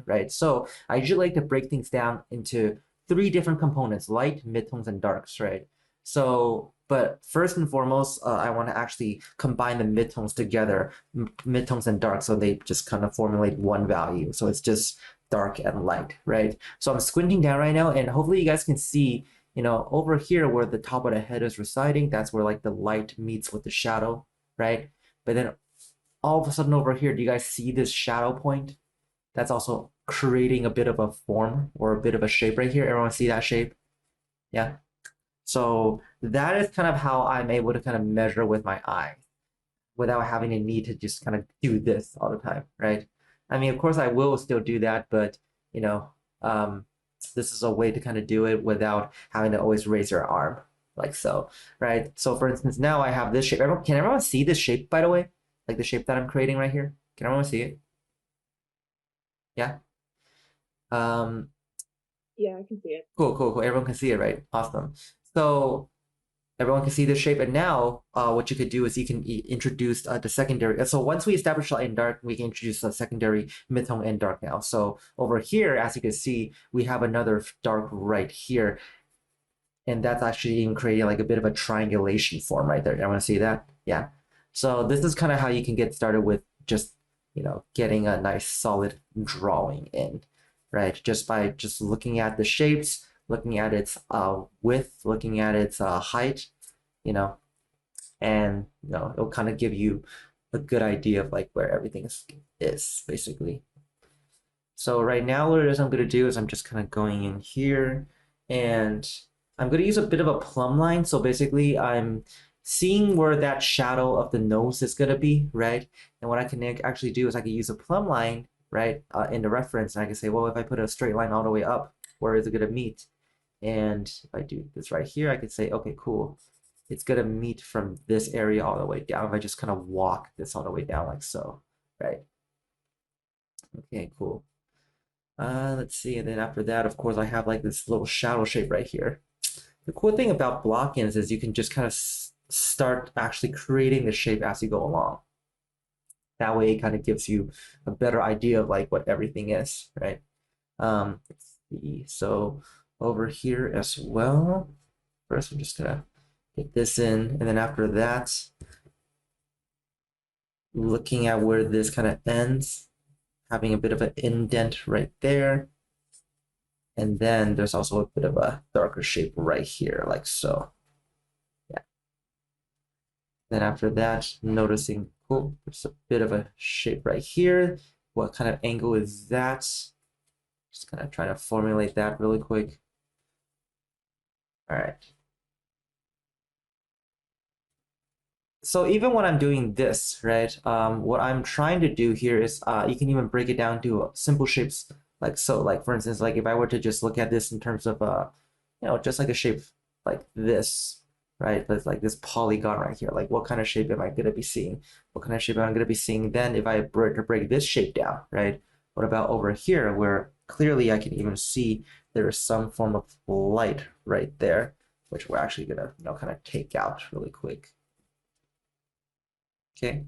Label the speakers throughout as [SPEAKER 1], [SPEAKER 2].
[SPEAKER 1] right? So I usually like to break things down into three different components: light, midtones, and darks, right? So, but first and foremost, I want to actually combine the midtones together, midtones and dark, so they just kind of formulate one value. So it's just dark and light, right? So I'm squinting down right now, and hopefully you guys can see, over here where the top of the head is residing, that's where like the light meets with the shadow, right? But then all of a sudden over here, do you guys see this shadow point? That's also creating a bit of a form or a bit of a shape right here. Everyone see that shape? Yeah. So that is kind of how I'm able to kind of measure with my eye without having a need to just kind of do this all the time, right? I mean, of course, I will still do that, but you know, um, this is a way to kind of do it without having to always raise your arm like so, right? So for instance, now I have this shape. Can everyone see this shape, by the way? Like the shape that I'm creating right here? Can everyone see it? Yeah. Um,
[SPEAKER 2] Yeah, I can see it.
[SPEAKER 1] cool, cool, cool. Everyone can see it, right? Awesome. So everyone can see this shape. And now what you could do is you can introduce the secondary. So once we establish light and dark, we can introduce the secondary midtone and dark now. So over here, as you can see, we have another dark right here. And that's actually even creating like a bit of a triangulation form right there. I want to see that. Yeah. So this is kind of how you can get started with just, getting a nice solid drawing in, right? Just by just looking at the shapes, looking at its width, looking at its height, you know, and it'll kind of give you a good idea of like where everything is basically. So right now, what it is I'm going to do is I'm just kind of going in here, and I'm going to use a bit of a plumb line. So basically, I'm seeing where that shadow of the nose is going to be, right? And what I can actually do is I can use a plumb line, right, in the reference, and I can say, well, if I put a straight line all the way up, where is it going to meet? And if I do this right here, I could say, okay, cool. It's going to meet from this area all the way down if I just kind of walk this all the way down like so, right? Okay, cool. Let's see, and then after that, of course, I have like this little shadow shape right here. The cool thing about block-ins is you can just kind of start actually creating the shape as you go along. That way, it kind of gives you a better idea of like what everything is, right? Let's see. So over here as well. First, I'm just gonna get this in, and then after that, looking at where this kind of ends, having a bit of an indent right there. And then there's also a bit of a darker shape right here, like so. Yeah. Then after that, noticing, cool, there's a bit of a shape right here. What kind of angle is that? Just kind of trying to formulate that really quick. All right. So even when I'm doing this, right, what I'm trying to do here is you can even break it down to simple shapes like so. Like for instance, like if I were to just look at this in terms of just like a shape like this, right? That's like this polygon right here. Like what kind of shape am I gonna be seeing? What kind of shape am I gonna be seeing then if I were to break this shape down, right? What about over here where clearly I can even see there is some form of light right there, which we're actually gonna kind of take out really quick. Okay,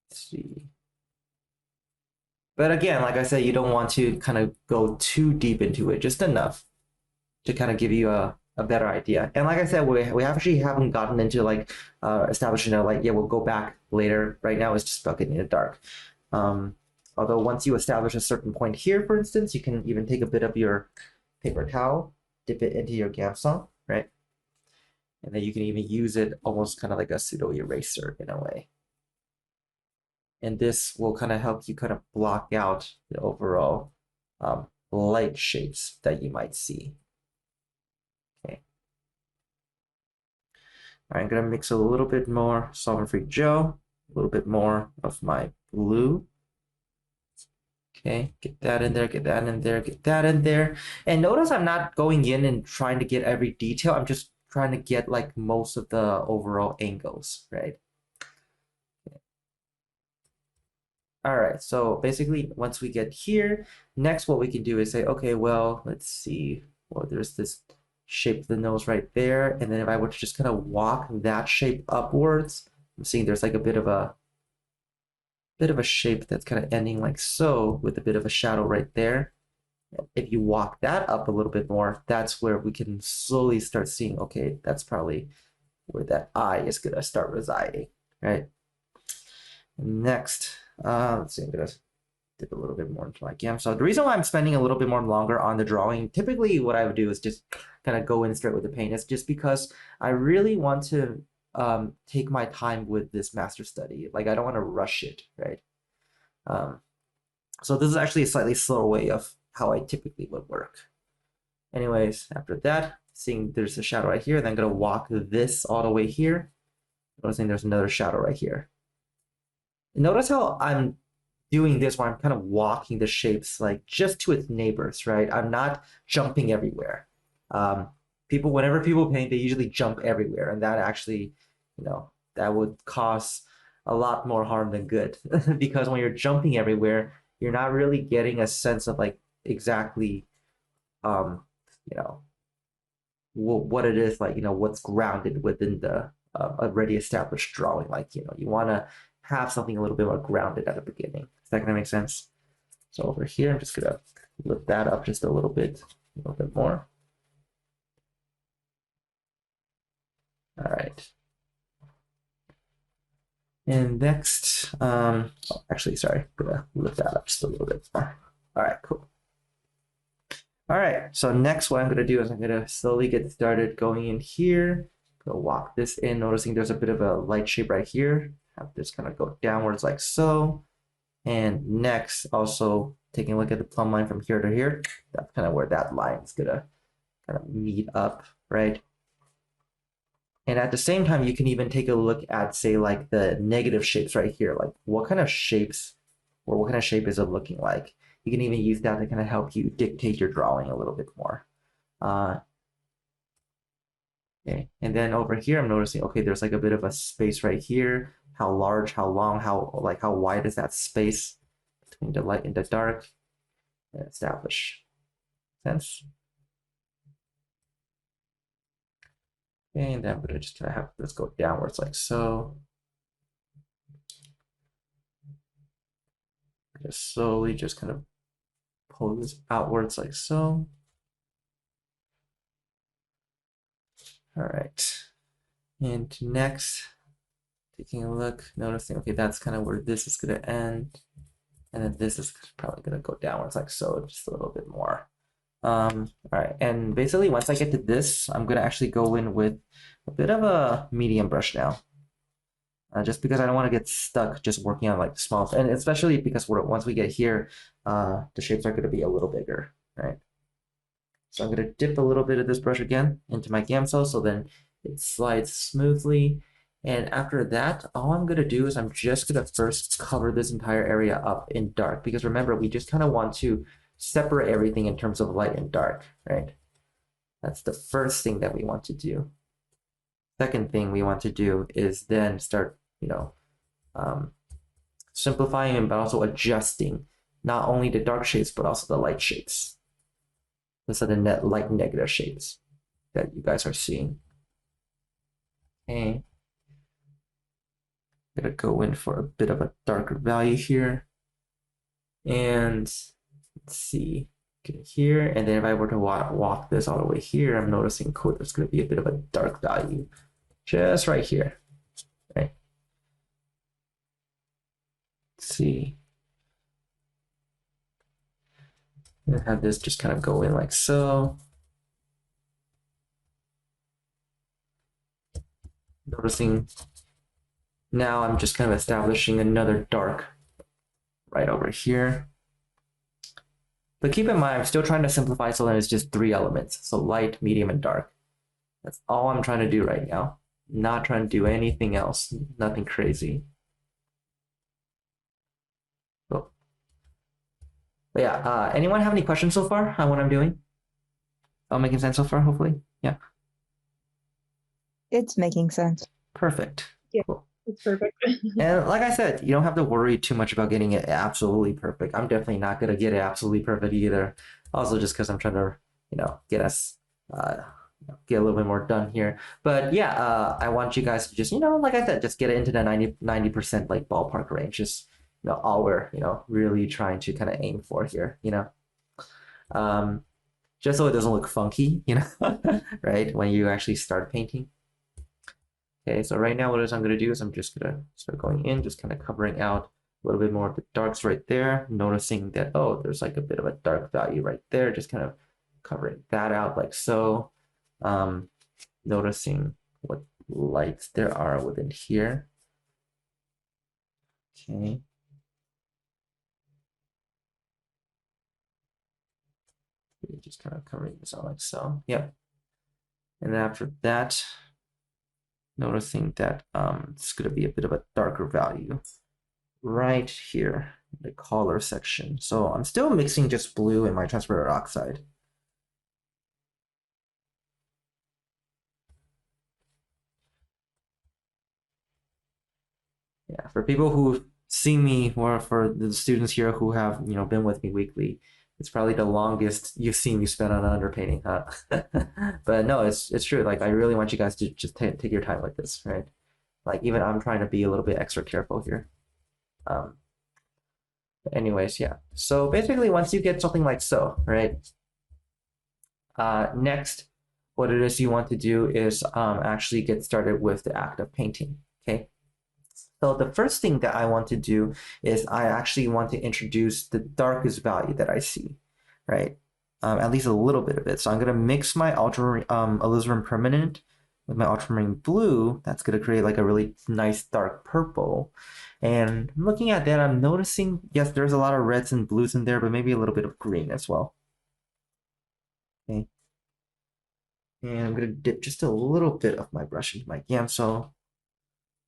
[SPEAKER 1] let's see. But again, like I said, you don't want to kind of go too deep into it, just enough to kind of give you a better idea. And like I said, we actually haven't gotten into like establishing a like, yeah, we'll go back later. Right now, it's just about getting it dark. Um, Although once you establish a certain point here, for instance, you can even take a bit of your paper towel, dip it into your gamsong, right? And then you can even use it almost kind of like a pseudo eraser in a way. And this will kind of help you kind of block out the overall light shapes that you might see. Okay. I'm gonna mix a little bit more solvent-free gel, a little bit more of my blue. Okay, get that in there, get that in there, get that in there. And notice I'm not going in and trying to get every detail. I'm just trying to get like most of the overall angles, right? All right, so basically once we get here, next what we can do is say, okay, well, let's see. Well, there's this shape of the nose right there. And then if I were to just kind of walk that shape upwards, I'm seeing there's like a bit of a bit of a shape that's kind of ending like so with a bit of a shadow right there. If you walk that up a little bit more, that's where we can slowly start seeing, okay, that's probably where that eye is gonna start residing, right? Next, let's see, I'm gonna dip a little bit more into my GAM. So the reason why I'm spending a little bit more longer on the drawing, typically what I would do is just kind of go in straight with the paint. It's just because I really want to take my time with this master study. Like I don't want to rush it, right? Um, so this is actually a slightly slower way of how I typically would work. Anyways, after that, seeing there's a shadow right here, then I'm gonna walk this all the way here. Noticing there's another shadow right here. Notice how I'm doing this where I'm kind of walking the shapes like just to its neighbors, right? I'm not jumping everywhere. Whenever people paint, they usually jump everywhere, and that actually, that would cause a lot more harm than good because when you're jumping everywhere, you're not really getting a sense of like exactly, um, you know, what it is like, what's grounded within the already established drawing. Like, you want to have something a little bit more grounded at the beginning. Is that gonna make sense? So over here, I'm just gonna lift that up just a little bit more. All right. And next, actually, sorry, I'm gonna lift that up just a little bit more. All right, cool. All right, so next what I'm gonna do is I'm gonna slowly get started going in here. Gonna walk this in, noticing there's a bit of a light shape right here. Have this kind of go downwards like so. And next, also taking a look at the plumb line from here to here. That's kind of where that line is gonna kind of meet up, right? And at the same time, you can even take a look at, say, like the negative shapes right here. Like what kind of shapes or what kind of shape is it looking like? You can even use that to kind of help you dictate your drawing a little bit more. Okay, and then over here, I'm noticing, okay, there's like a bit of a space right here. How large, how long, how wide is that space between the light and the dark? And establish. Sense? And then I'm gonna just kind of have this go downwards like so. Just slowly just kind of pull this outwards like so. All right. And next, taking a look, noticing, okay, that's kind of where this is gonna end. And then this is probably gonna go downwards like so, just a little bit more. All right, and basically once I get to this, I'm gonna actually go in with a bit of a medium brush now. Just because I don't want to get stuck just working on like small, and especially because once we get here, the shapes are going to be a little bigger, right? So I'm going to dip a little bit of this brush again into my gamsol so then it slides smoothly. And after that, all I'm going to do is I'm just going to first cover this entire area up in dark because remember, we just kind of want to separate everything in terms of light and dark, right? That's the first thing that we want to do. Second thing we want to do is then start simplifying but also adjusting not only the dark shapes but also the light shapes. Those are the light negative shapes that you guys are seeing. Okay. I'm gonna go in for a bit of a darker value here. And let's see, get here. And then if I were to walk this all the way here, I'm noticing, cool, there's gonna be a bit of a dark value just right here, right? Let's see. I'm gonna have this just kind of go in like so. Noticing now I'm just kind of establishing another dark right over here. But keep in mind, I'm still trying to simplify so that it's just 3 elements. So light, medium, and dark. That's all I'm trying to do right now. Not trying to do anything else. Nothing crazy. Cool. But yeah, anyone have any questions so far on what I'm doing? All making sense so far, hopefully? Yeah.
[SPEAKER 3] It's making sense.
[SPEAKER 1] Perfect.
[SPEAKER 2] Yeah.
[SPEAKER 1] Cool.
[SPEAKER 2] It's perfect.
[SPEAKER 1] And like I said, you don't have to worry too much about getting it absolutely perfect. I'm definitely not going to get it absolutely perfect either. Also, just because I'm trying to, get us, get a little bit more done here. But yeah, I want you guys to just, like I said, just get it into the 90% like ballpark range. Just, all we're, really trying to kind of aim for here, um, just so it doesn't look funky, right? When you actually start painting. Okay, so right now what I'm going to do is I'm just going to start going in, just kind of covering out a little bit more of the darks right there, noticing that, oh, there's like a bit of a dark value right there, just kind of covering that out like so. Noticing what lights there are within here. Okay. Just kind of covering this out like so. Yep. And after that, noticing that it's going to be a bit of a darker value right here, the color section. So I'm still mixing just blue and my transparent oxide. Yeah, for people who see me, or for the students here who have been with me weekly, it's probably the longest you've seen me spend on underpainting, huh? But no, it's true. Like I really want you guys to just take your time with this, right? Like even I'm trying to be a little bit extra careful here. But anyways, yeah. So basically, once you get something like so, right? Next, what it is you want to do is actually get started with the act of painting. Okay. So the first thing that I want to do is I actually want to introduce the darkest value that I see, right? At least a little bit of it. So I'm going to mix my alizarin permanent with my ultramarine blue. That's going to create like a really nice dark purple. And looking at that, I'm noticing, yes, there's a lot of reds and blues in there, but maybe a little bit of green as well. Okay. And I'm going to dip just a little bit of my brush into my Gamsol.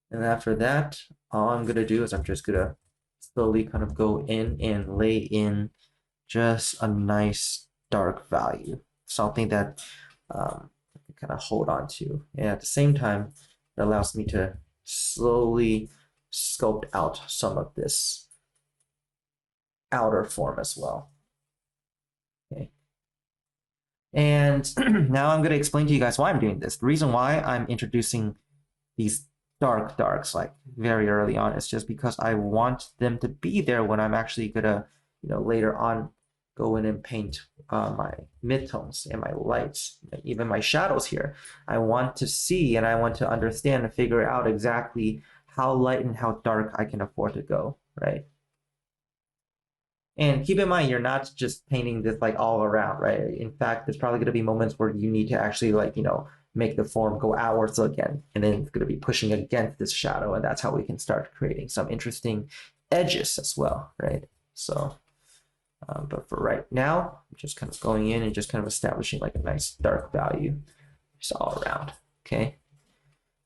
[SPEAKER 1] And after that, all I'm going to do is I'm just going to slowly kind of go in and lay in just a nice dark value, something that I can kind of hold on to. And at the same time, it allows me to slowly sculpt out some of this outer form as well. Okay. And now I'm going to explain to you guys why I'm doing this. The reason why I'm introducing these darks like very early on is just because I want them to be there when I'm actually gonna later on go in and paint my midtones and my lights, even my shadows here. I want to see and I want to understand and figure out exactly how light and how dark I can afford to go, right? And keep in mind, you're not just painting this like all around, right? In fact, there's probably going to be moments where you need to actually make the form go outwards again, and then it's going to be pushing against this shadow, and that's how we can start creating some interesting edges as well, right? So, but for right now, I'm just kind of going in and just kind of establishing like a nice dark value just all around, okay?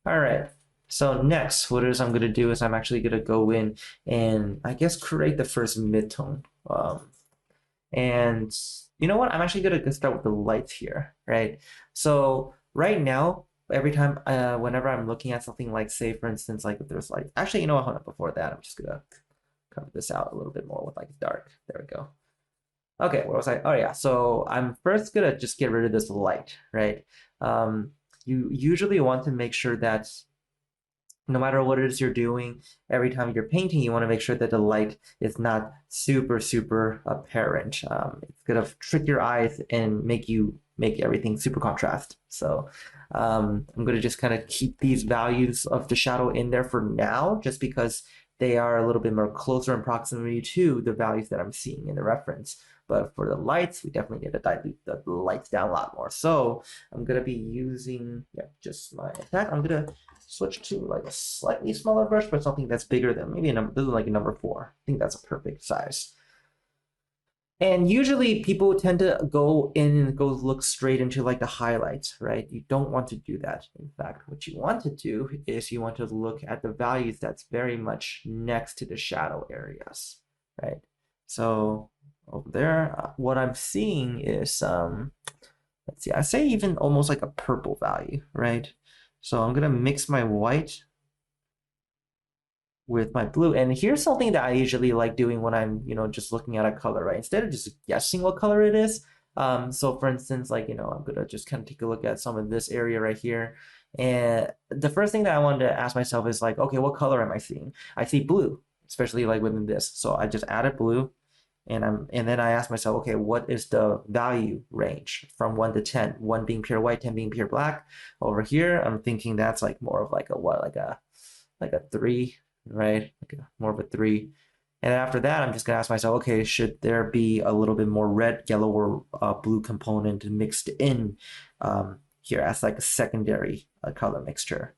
[SPEAKER 1] All right. So next, what it is I'm going to do is I'm actually going to go in and I guess create the first midtone. And you know what? I'm actually going to start with the lights here, right? So right now, every time, whenever I'm looking at something like, say, for instance, like if there's like, actually, you know what? Hold on, before that, I'm just going to cover this out a little bit more with like dark. There we go. Okay, what was I? Oh yeah, so I'm first going to just get rid of this light, right? You usually want to make sure that no matter what it is you're doing, every time you're painting, you want to make sure that the light is not super apparent. It's gonna trick your eyes and make everything super contrast. So I'm gonna just kind of keep these values of the shadow in there for now, just because they are a little bit more closer in proximity to the values that I'm seeing in the reference. But for the lights, we definitely need to dilute the lights down a lot more. So I'm gonna be using just my attack. I'm gonna switch to like a slightly smaller brush, but something that's bigger than maybe a number. This is like a number 4. I think that's a perfect size. And usually people tend to go in and go look straight into like the highlights, right? You don't want to do that. In fact, what you want to do is you want to look at the values that's very much next to the shadow areas, right? So over there, what I'm seeing is, let's see, I say even almost like a purple value, right? So I'm gonna mix my white with my blue. And here's something that I usually like doing when I'm, just looking at a color, right? Instead of just guessing what color it is. So for instance, like, I'm gonna just kind of take a look at some of this area right here. And the first thing that I wanted to ask myself is like, okay, what color am I seeing? I see blue. especially like within this. So I just added blue, and then I asked myself, okay, what is the value range from 1 to 10? 1 being pure white, 10 being pure black. Over here, I'm thinking that's like more of like a what, like a 3, right? Like more of a 3. And after that, I'm just gonna ask myself, okay, should there be a little bit more red, yellow, or blue component mixed in here as like a secondary color mixture,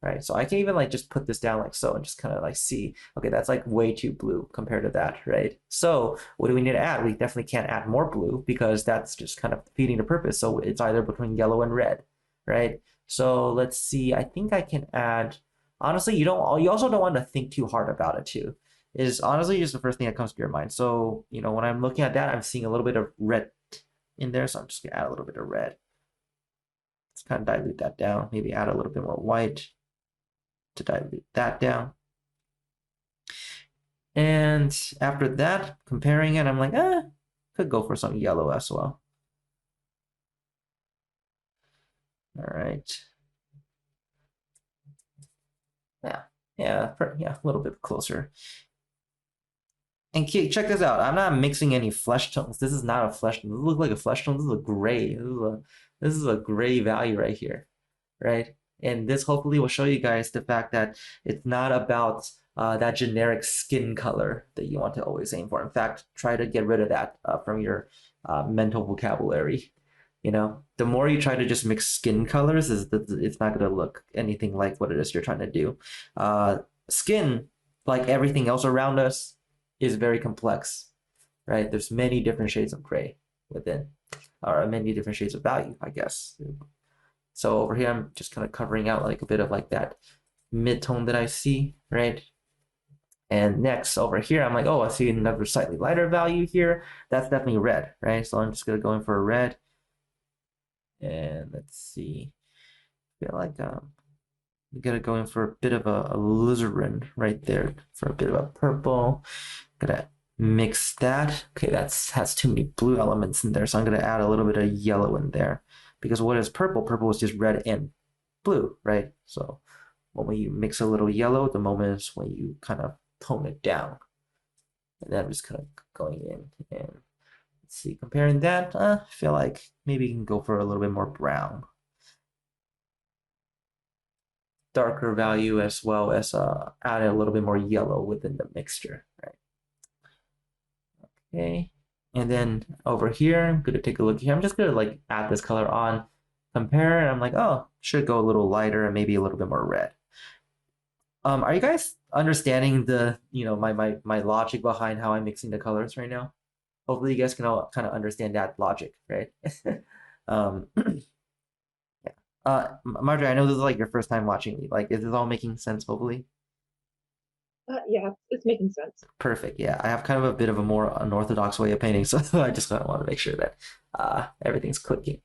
[SPEAKER 1] right? So I can even like just put this down like so and just kind of like see, okay, that's like way too blue compared to that, right? So what do we need to add? We definitely can't add more blue because that's just kind of defeating the purpose. So it's either between yellow and red, right? So let's see, I think I can add, honestly, you also don't want to think too hard about it too. Is honestly just the first thing that comes to your mind. So, when I'm looking at that, I'm seeing a little bit of red in there. So I'm just gonna add a little bit of red. Let's kind of dilute that down. Maybe add a little bit more white to dilute that down. And after that, comparing it, I'm like, could go for some yellow as well. All right. Yeah, a little bit closer. And check this out. I'm not mixing any flesh tones. This is not a flesh tone. This looks like a flesh tone. This is a gray. This is a gray value right here, right? And this hopefully will show you guys the fact that it's not about that generic skin color that you want to always aim for. In fact, try to get rid of that from your mental vocabulary. The more you try to just mix skin colors, it's not going to look anything like what it is you're trying to do. Skin, like everything else around us, is very complex, right? There's many different shades of gray within, or many different shades of value, I guess. So over here, I'm just kind of covering out like a bit of like that mid-tone that I see, right? And next over here, I'm like, oh, I see another slightly lighter value here. That's definitely red, right? So I'm just gonna go in for a red. And let's see. I feel like we gotta go in for a bit of a alizarin right there for a bit of a purple. Gonna mix that. Okay, has too many blue elements in there, so I'm gonna add a little bit of yellow in there. Because what is purple? Purple is just red and blue, right? So when you mix a little yellow, the moment is when you kind of tone it down. And then I'm just kind of going in and let's see, comparing that, I feel like maybe you can go for a little bit more brown. Darker value as well as add a little bit more yellow within the mixture, right? Okay, and then over here, I'm gonna take a look here. I'm just gonna like add this color on, compare, and I'm like, oh, should go a little lighter and maybe a little bit more red. Are you guys understanding the, my logic behind how I'm mixing the colors right now? Hopefully you guys can all kind of understand that logic, right? um, yeah. Marjorie, I know this is like your first time watching me. Like, is this all making sense, hopefully?
[SPEAKER 2] Yeah, it's making sense.
[SPEAKER 1] Perfect. Yeah, I have kind of a bit of a more unorthodox way of painting, so I just kind of want to make sure that everything's clicking.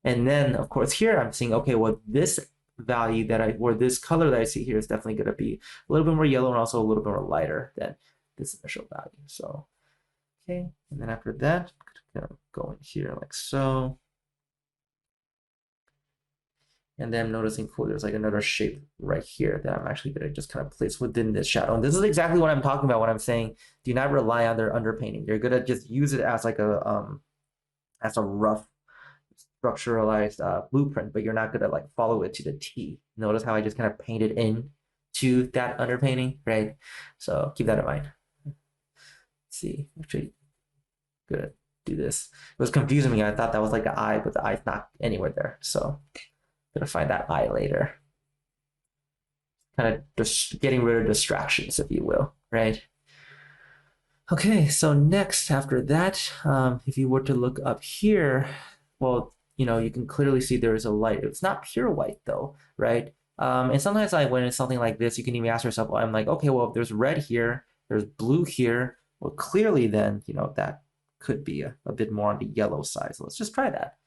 [SPEAKER 1] And then, of course, here I'm seeing, okay, well, this value or this color that I see here is definitely going to be a little bit more yellow and also a little bit more lighter than this initial value. So, okay, and then after that, I'm going to go in here like so. And then I'm noticing, cool, there's like another shape right here that I'm actually going to just kind of place within this shadow. And this is exactly what I'm talking about when I'm saying do not rely on their underpainting. You're going to just use it as like a rough structuralized blueprint, but you're not going to like follow it to the T. Notice how I just kind of painted in to that underpainting, right? So keep that in mind. Let's see, actually, good. Do this. It was confusing me. I thought that was like the eye, but the eye's not anywhere there. So gonna find that eye later. Kind of just getting rid of distractions, if you will, right? Okay, so next after that, if you were to look up here, well, you can clearly see there is a light. It's not pure white though, right? And sometimes when it's something like this, you can even ask yourself, well, I'm like, okay, well, if there's red here, there's blue here, well, clearly then, that could be a bit more on the yellow side. So let's just try that.